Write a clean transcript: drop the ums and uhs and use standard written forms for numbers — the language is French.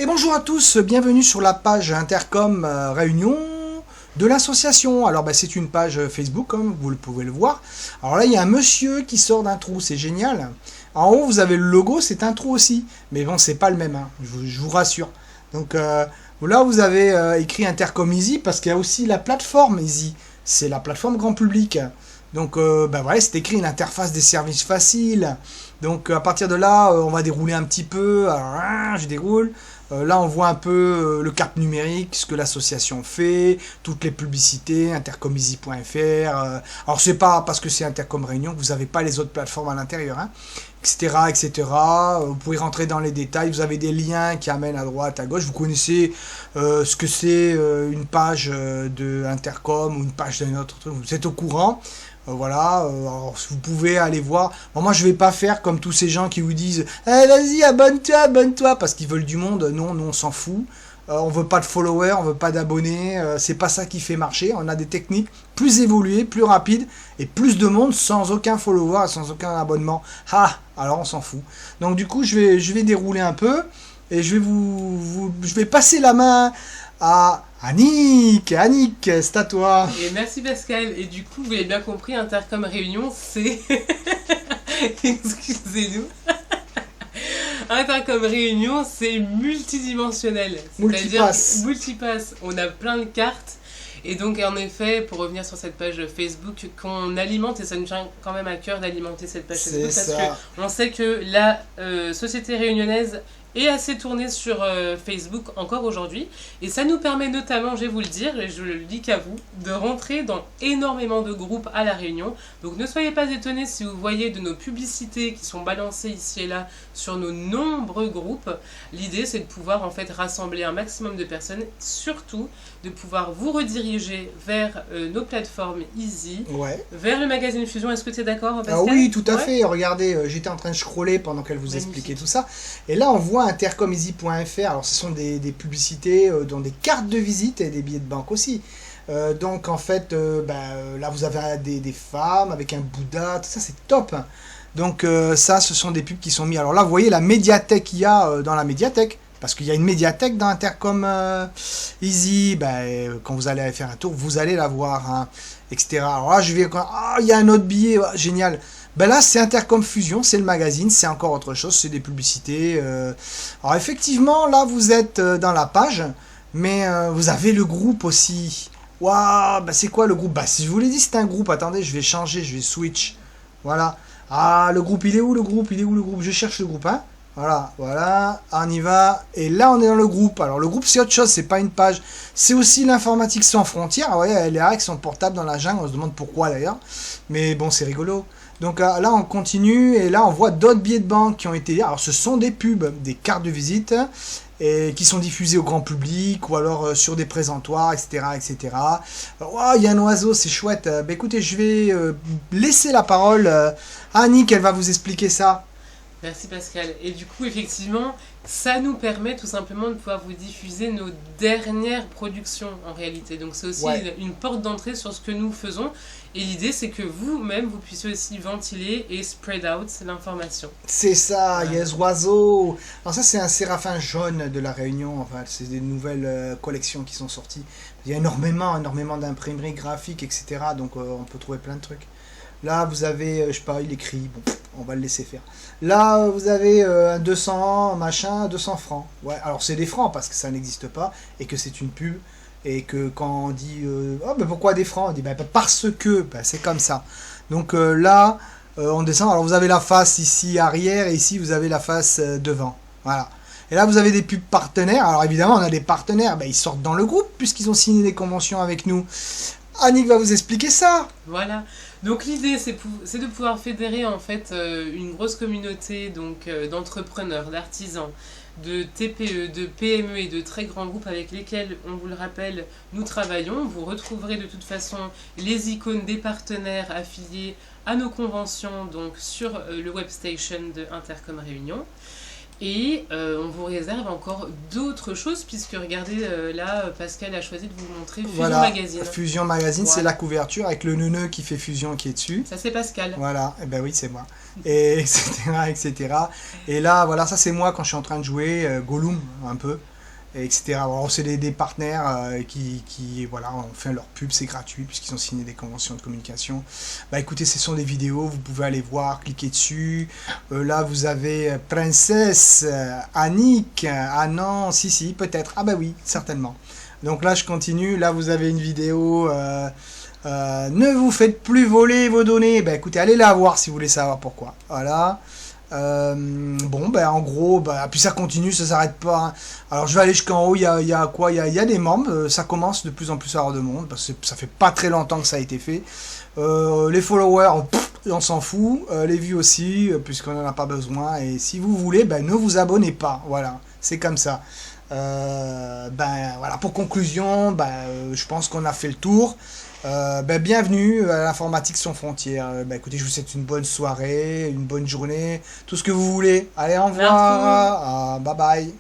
Et bonjour à tous, bienvenue sur la page Intercom Réunion de l'association. Alors c'est une page Facebook comme vous pouvez le voir. Alors là il y a un monsieur qui sort d'un trou, c'est génial. En haut vous avez le logo, c'est un trou aussi. Mais bon c'est pas le même, hein, je vous rassure. Donc là vous avez écrit Intercom Easy parce qu'il y a aussi la plateforme Easy. C'est la plateforme grand public. Donc voilà, c'est écrit une interface des services faciles. Donc à partir de là, on va dérouler un petit peu. Alors, je déroule. Là, on voit un peu le cap numérique, ce que l'association fait, toutes les publicités, intercomeasy.fr. Alors, c'est pas parce que c'est Intercom Réunion que vous n'avez pas les autres plateformes à l'intérieur, hein, etc., etc. Vous pouvez rentrer dans les détails. Vous avez des liens qui amènent à droite, à gauche. Vous connaissez ce que c'est une page de Intercom ou une page d'un autre truc. Vous êtes au courant. Voilà, alors vous pouvez aller voir. Bon, moi je vais pas faire comme tous ces gens qui vous disent vas-y abonne-toi parce qu'ils veulent du monde. Non, on s'en fout. On veut pas de followers, on veut pas d'abonnés. C'est pas ça qui fait marcher. On a des techniques plus évoluées, plus rapides et plus de monde sans aucun follower, sans aucun abonnement. Alors on s'en fout. Donc du coup je vais dérouler un peu et je vais passer la main à Annick, c'est à toi. Et merci Pascal. Et du coup, vous avez bien compris, Intercom Réunion, c'est... Excusez-nous. Intercom Réunion, c'est multidimensionnel. Multipass. On a plein de cartes. Et donc, en effet, pour revenir sur cette page Facebook qu'on alimente, et ça nous tient quand même à cœur d'alimenter cette page Facebook, parce qu'on sait que la société réunionnaise est assez tournée sur Facebook encore aujourd'hui. Et ça nous permet notamment, je vais vous le dire, et je le dis qu'à vous, de rentrer dans énormément de groupes à La Réunion. Donc ne soyez pas étonnés si vous voyez de nos publicités qui sont balancées ici et là sur nos nombreux groupes. L'idée, c'est de pouvoir en fait rassembler un maximum de personnes, surtout de pouvoir vous rediriger vers nos plateformes Easy, vers le magazine Fusion. Est-ce que tu es d'accord, Pascal? Ah oui, tout à fait. Regardez, j'étais en train de scroller pendant qu'elle vous expliquait tout ça. Et là, on voit intercomeasy.fr. Alors, ce sont des publicités dans des cartes de visite et des billets de banque aussi. Donc, en fait, là, vous avez des femmes avec un Bouddha. Tout ça, c'est top. Donc, ça, ce sont des pubs qui sont mis. Alors là, vous voyez la médiathèque qu'il y a dans la médiathèque. Parce qu'il y a une médiathèque dans Intercom Easy, quand vous allez faire un tour, vous allez la voir, hein, etc. Alors là, il y a un autre billet, génial. Là, c'est Intercom Fusion, c'est le magazine, c'est encore autre chose, c'est des publicités. Alors effectivement, là, vous êtes dans la page, mais vous avez le groupe aussi. Waouh, c'est quoi le groupe? Si je vous l'ai dit, c'est un groupe. Attendez, je vais changer, je vais switch. Voilà. Le groupe, il est où le groupe? Je cherche le groupe, hein. Voilà, on y va. Et là, on est dans le groupe. Alors, le groupe, c'est autre chose, c'est pas une page. C'est aussi l'informatique sans frontières. Vous voyez, elle est avec son portable dans la jungle. On se demande pourquoi d'ailleurs. Mais bon, c'est rigolo. Donc là, on continue. Et là, on voit d'autres billets de banque qui ont été... Alors, ce sont des pubs, des cartes de visite et qui sont diffusées au grand public ou alors sur des présentoirs, etc. etc. Il y a un oiseau, c'est chouette. Écoutez, je vais laisser la parole à Annick. Elle va vous expliquer ça. Merci Pascal. Et du coup, effectivement, ça nous permet tout simplement de pouvoir vous diffuser nos dernières productions en réalité. Donc c'est aussi une porte d'entrée sur ce que nous faisons. Et l'idée, c'est que vous-même, vous puissiez aussi ventiler et spread out l'information. C'est ça, il y a ce oiseau. Alors ça, c'est un séraphin jaune de La Réunion. Enfin, c'est des nouvelles collections qui sont sorties. Il y a énormément d'imprimeries graphiques, etc. Donc on peut trouver plein de trucs. Là, vous avez, je sais pas, il écrit, bon, on va le laisser faire. Là, vous avez un 200, 200 francs. Ouais, alors c'est des francs parce que ça n'existe pas et que c'est une pub. Et que quand on dit, pourquoi des francs? On dit, parce que, c'est comme ça. Donc là, on descend. Alors vous avez la face ici arrière et ici vous avez la face devant. Voilà. Et là, vous avez des pubs partenaires. Alors évidemment, on a des partenaires, ils sortent dans le groupe puisqu'ils ont signé des conventions avec nous. Annick va vous expliquer ça. Voilà. Donc l'idée, c'est de pouvoir fédérer en fait une grosse communauté d'entrepreneurs, d'artisans, de TPE, de PME et de très grands groupes avec lesquels, on vous le rappelle, nous travaillons. Vous retrouverez de toute façon les icônes des partenaires affiliés à nos conventions donc sur le webstation de Intercom Réunion. Et on vous réserve encore d'autres choses, puisque regardez, là, Pascal a choisi de vous montrer Fusion Magazine. Fusion Magazine, c'est la couverture avec le neuneu qui fait Fusion qui est dessus. Ça, c'est Pascal. Voilà, et oui, c'est moi. Et etc., etc. Et là, voilà, ça c'est moi quand je suis en train de jouer Gollum, un peu. etc. Alors, c'est des partenaires qui voilà, ont fait leur pub, c'est gratuit puisqu'ils ont signé des conventions de communication. Bah écoutez, ce sont des vidéos, vous pouvez aller voir, cliquer dessus. Là, vous avez Princesse Annick. Ah non, si, peut-être. Ah bah oui, certainement. Donc là, je continue. Là, vous avez une vidéo. Ne vous faites plus voler vos données. Bah écoutez, allez la voir si vous voulez savoir pourquoi. Voilà. Bon, ben en gros, puis ça continue, ça s'arrête pas. Hein. Alors je vais aller jusqu'en haut, il y a quoi? Il y a des membres, ça commence de plus en plus à avoir de monde, parce que ça fait pas très longtemps que ça a été fait. Les followers, on s'en fout. Les vues aussi, puisqu'on n'en a pas besoin. Et si vous voulez, ne vous abonnez pas. Voilà, c'est comme ça. Voilà, pour conclusion, je pense qu'on a fait le tour. Bienvenue à l'Informatique sans frontières. Écoutez, je vous souhaite une bonne soirée, une bonne journée, tout ce que vous voulez. Allez, au revoir. Bye bye.